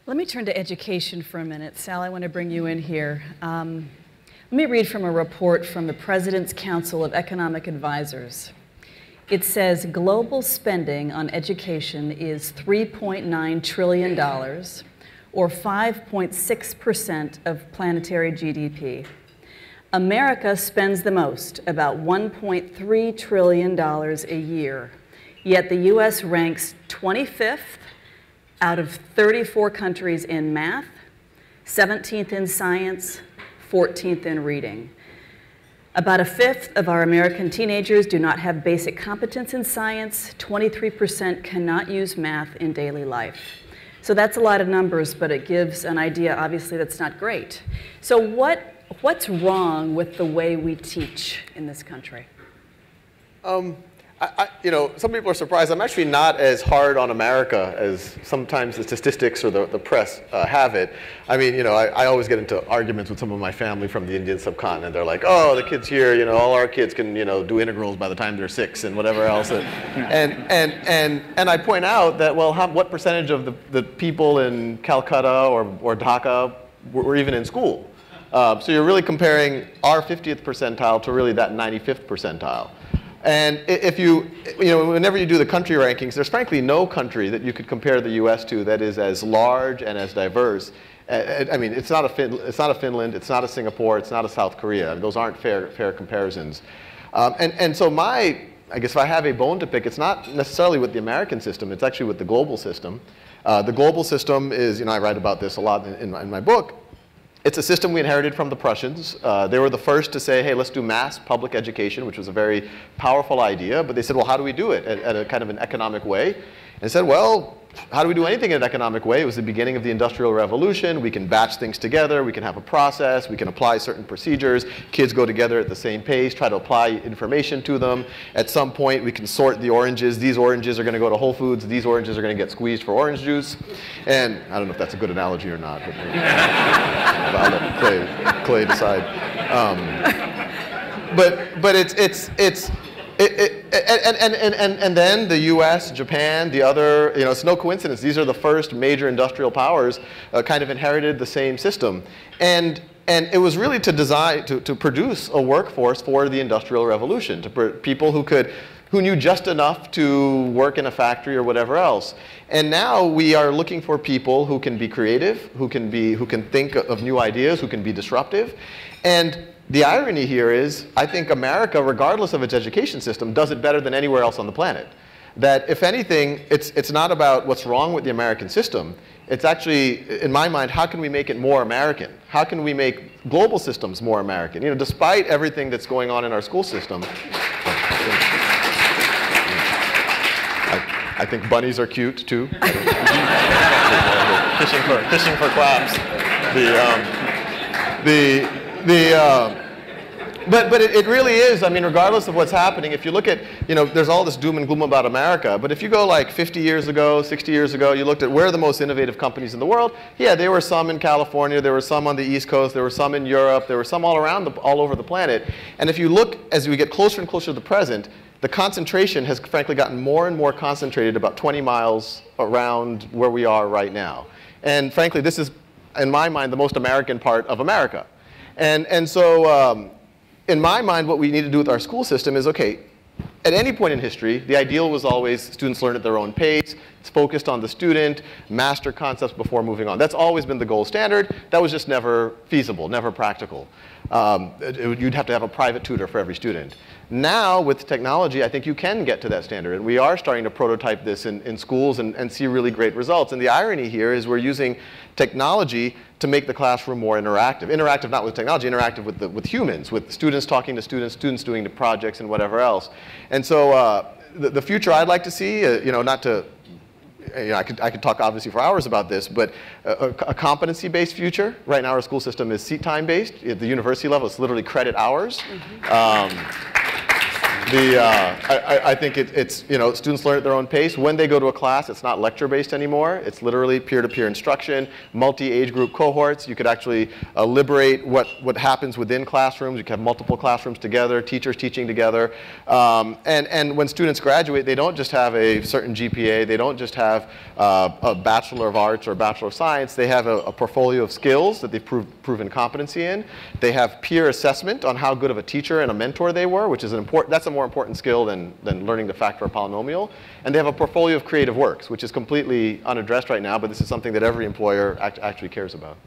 Let me turn to education for a minute. Sal, I want to bring you in here. Let me read from a report from the President's Council of Economic Advisors. It says global spending on education is $3.9 trillion, or 5.6% of planetary GDP. America spends the most, about $1.3 trillion a year, yet the US ranks 25th out of 34 countries in math, 17th in science, 14th in reading. About a fifth of our American teenagers do not have basic competence in science. 23% cannot use math in daily life. So that's a lot of numbers, but it gives an idea, obviously, that's not great. So what's wrong with the way we teach in this country? You know, some people are surprised. I'm actually not as hard on America as sometimes the statistics or the press have it. I mean, you know, I always get into arguments with some of my family from the Indian subcontinent. They're like, oh, the kids here, you know, all our kids can, you know, do integrals by the time they're 6 and whatever else. And I point out that, well, what percentage of the people in Calcutta or Dhaka were even in school? So you're really comparing our 50th percentile to really that 95th percentile. And if you know, whenever you do the country rankings, there's frankly no country that you could compare the US to that is as large and as diverse. I mean, it's not a Finland, it's not a Singapore, it's not a South Korea. Those aren't fair comparisons. And so I guess if I have a bone to pick, it's not necessarily with the American system, it's actually with the global system. The global system is, you know, I write about this a lot in my book. It's a system we inherited from the Prussians. They were the first to say, hey, let's do mass public education, which was a very powerful idea. But they said, well, how do we do it at a kind of an economic way? And said, well, how do we do anything in an economic way? It was the beginning of the Industrial Revolution. We can batch things together. We can have a process. We can apply certain procedures. Kids go together at the same pace, try to apply information to them. At some point, we can sort the oranges. These oranges are going to go to Whole Foods. These oranges are going to get squeezed for orange juice. And I don't know if that's a good analogy or not, but I'll let Clay decide. But and then the U.S., Japan, the other, you know, it's no coincidence. These are the first major industrial powers kind of inherited the same system. And it was really to design, to produce a workforce for the Industrial Revolution, people who knew just enough to work in a factory or whatever else. And now we are looking for people who can be creative, who can think of new ideas, who can be disruptive. And the irony here is, I think America, regardless of its education system, does it better than anywhere else on the planet. That if anything, it's not about what's wrong with the American system. It's actually, in my mind, how can we make it more American? How can we make global systems more American? You know, despite everything that's going on in our school system. I think bunnies are cute too. fishing for claps. But it really is, I mean, regardless of what's happening, if you look at, you know, there's all this doom and gloom about America, but if you go like 50 years ago, 60 years ago, you looked at where are the most innovative companies in the world, yeah, there were some in California, there were some on the East Coast, there were some in Europe, there were some all over the planet. And if you look, as we get closer and closer to the present, the concentration has frankly gotten more and more concentrated about 20 miles around where we are right now. And frankly, this is, in my mind, the most American part of America. And so, in my mind, what we need to do with our school system is, okay, at any point in history, the ideal was always students learn at their own pace. It's focused on the student, master concepts before moving on. That's always been the gold standard. That was just never feasible, never practical. You'd have to have a private tutor for every student. Now, with technology, I think you can get to that standard. And we are starting to prototype this in schools and see really great results. And the irony here is we're using technology to make the classroom more interactive. Interactive not with technology, interactive with humans, with students talking to students, students doing the projects and whatever else. And so the future I'd like to see, you know, not to, you know, I could talk obviously for hours about this, but a competency-based future. Right now our school system is seat time-based. At the university level, it's literally credit hours. I think it's, students learn at their own pace. When they go to a class, it's not lecture-based anymore. It's literally peer-to-peer instruction, multi-age group cohorts. You could actually liberate what happens within classrooms. You can have multiple classrooms together, teachers teaching together. And when students graduate, they don't just have a certain GPA. They don't just have a Bachelor of Arts or a Bachelor of Science. They have a portfolio of skills that they've proven competency in. They have peer assessment on how good of a teacher and a mentor they were, which is that's a more important skill than learning to factor a polynomial. And they have a portfolio of creative works, which is completely unaddressed right now, but this is something that every employer actually cares about.